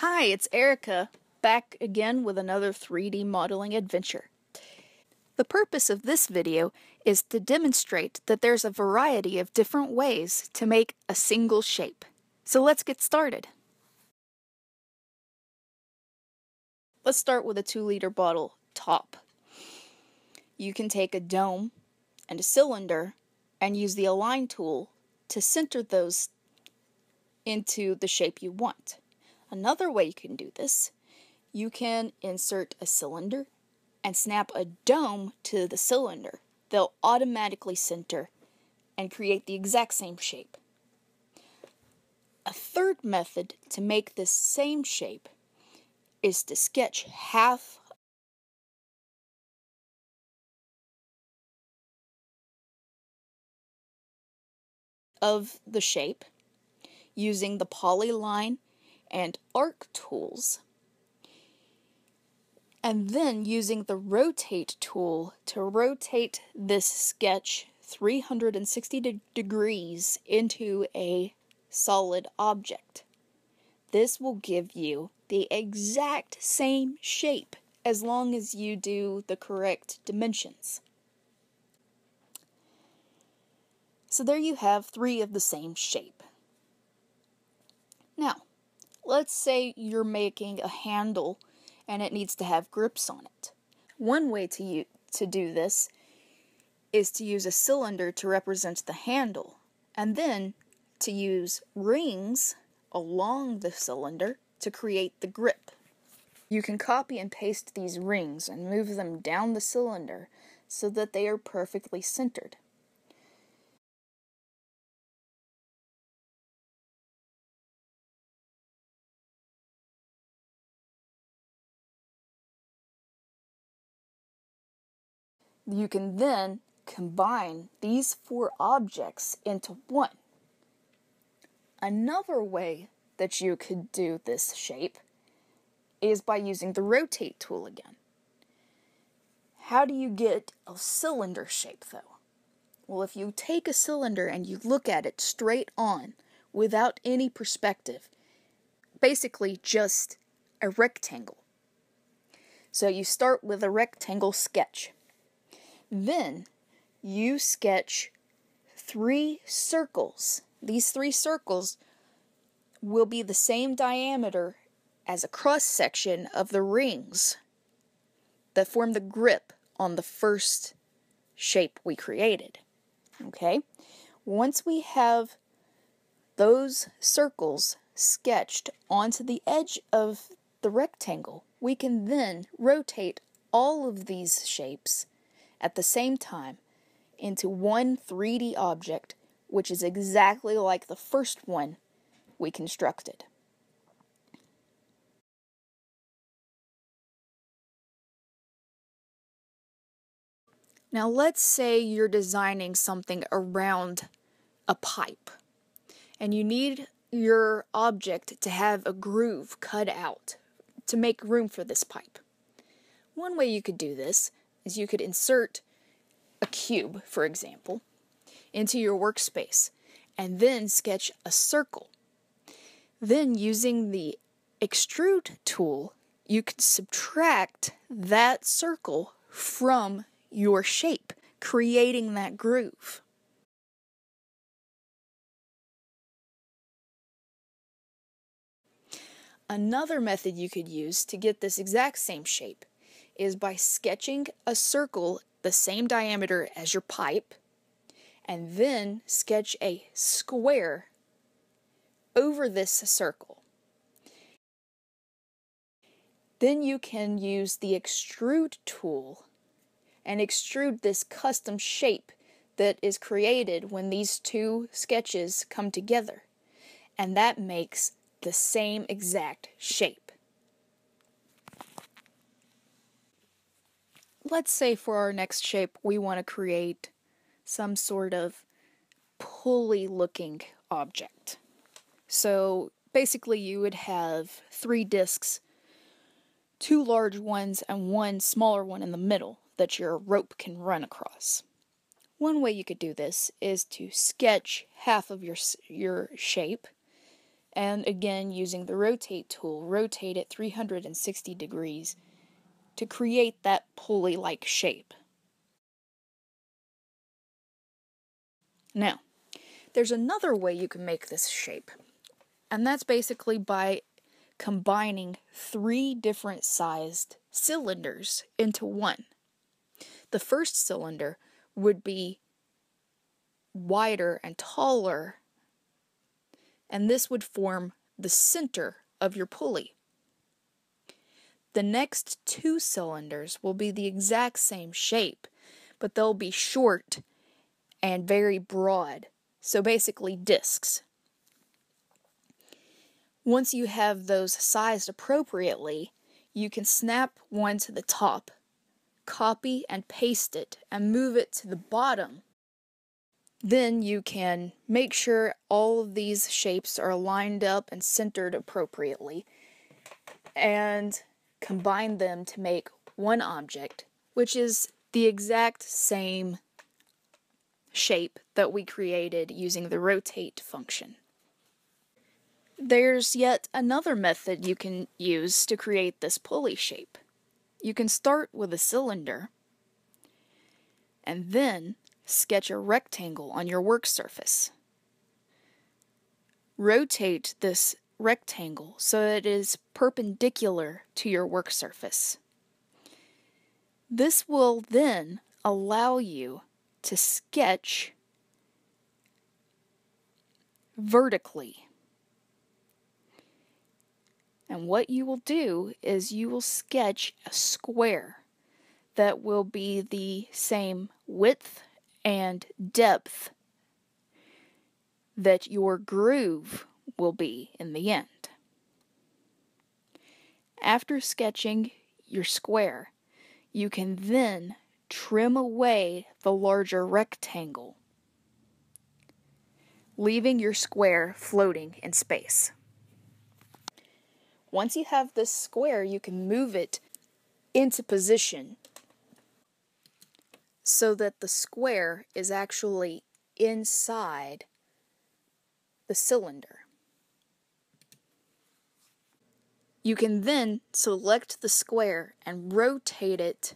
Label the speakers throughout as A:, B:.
A: Hi, it's Erica, back again with another 3D modeling adventure. The purpose of this video is to demonstrate that there's a variety of different ways to make a single shape. So let's get started. Let's start with a 2-liter bottle top. You can take a dome and a cylinder and use the align tool to center those into the shape you want. Another way you can do this, you can insert a cylinder and snap a dome to the cylinder. They'll automatically center and create the exact same shape. A third method to make this same shape is to sketch half of the shape using the polyline and arc tools, and then using the rotate tool to rotate this sketch 360 degrees into a solid object. This will give you the exact same shape as long as you do the correct dimensions. So there you have 3 of the same shape. Now, let's say you're making a handle and it needs to have grips on it. One way to do this is to use a cylinder to represent the handle, and then to use rings along the cylinder to create the grip. You can copy and paste these rings and move them down the cylinder so that they are perfectly centered. You can then combine these 4 objects into one. Another way that you could do this shape is by using the rotate tool again. How do you get a cylinder shape though? Well, if you take a cylinder and you look at it straight on without any perspective, basically just a rectangle. So you start with a rectangle sketch. Then you sketch 3 circles. These 3 circles will be the same diameter as a cross section of the rings that form the grip on the first shape we created. Okay? Once we have those circles sketched onto the edge of the rectangle, we can then rotate all of these shapes at the same time into one 3D object, which is exactly like the first one we constructed. Now let's say you're designing something around a pipe, and you need your object to have a groove cut out to make room for this pipe. One way you could do this is you could insert a cube, for example, into your workspace, and then sketch a circle. Then, using the extrude tool, you could subtract that circle from your shape, creating that groove. Another method you could use to get this exact same shape is by sketching a circle the same diameter as your pipe, and then sketch a square over this circle. Then you can use the extrude tool and extrude this custom shape that is created when these 2 sketches come together, and that makes the same exact shape. Let's say for our next shape we want to create some sort of pulley looking object. So basically you would have 3 discs, 2 large ones and 1 smaller one in the middle that your rope can run across. One way you could do this is to sketch half of your shape And again, using the rotate tool, rotate it 360 degrees to create that pulley-like shape. Now, there's another way you can make this shape, and that's basically by combining 3 different sized cylinders into one. The first cylinder would be wider and taller, and this would form the center of your pulley. The next 2 cylinders will be the exact same shape, but they'll be short and very broad, so basically discs. Once you have those sized appropriately, you can snap one to the top, copy and paste it, and move it to the bottom. Then you can make sure all of these shapes are lined up and centered appropriately, and combine them to make one object, which is the exact same shape that we created using the rotate function. There's yet another method you can use to create this pulley shape. You can start with a cylinder and then sketch a rectangle on your work surface. Rotate this rectangle so it is perpendicular to your work surface. This will then allow you to sketch vertically. And what you will do is you will sketch a square that will be the same width and depth that your groove will be in the end. After sketching your square, you can then trim away the larger rectangle, leaving your square floating in space. Once you have this square, you can move it into position so that the square is actually inside the cylinder. You can then select the square and rotate it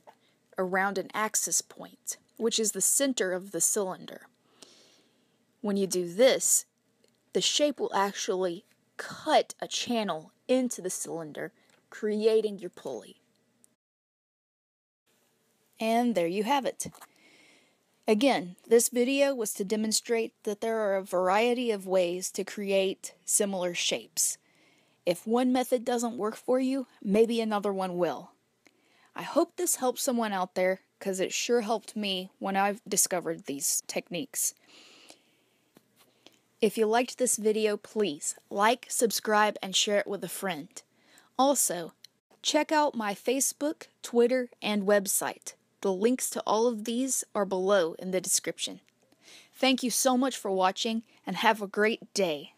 A: around an axis point, which is the center of the cylinder. When you do this, the shape will actually cut a channel into the cylinder, creating your pulley. And there you have it. Again, this video was to demonstrate that there are a variety of ways to create similar shapes. If one method doesn't work for you, maybe another one will. I hope this helps someone out there, because it sure helped me when I've discovered these techniques. If you liked this video, please like, subscribe, and share it with a friend. Also, check out my Facebook, Twitter, and website. The links to all of these are below in the description. Thank you so much for watching, and have a great day.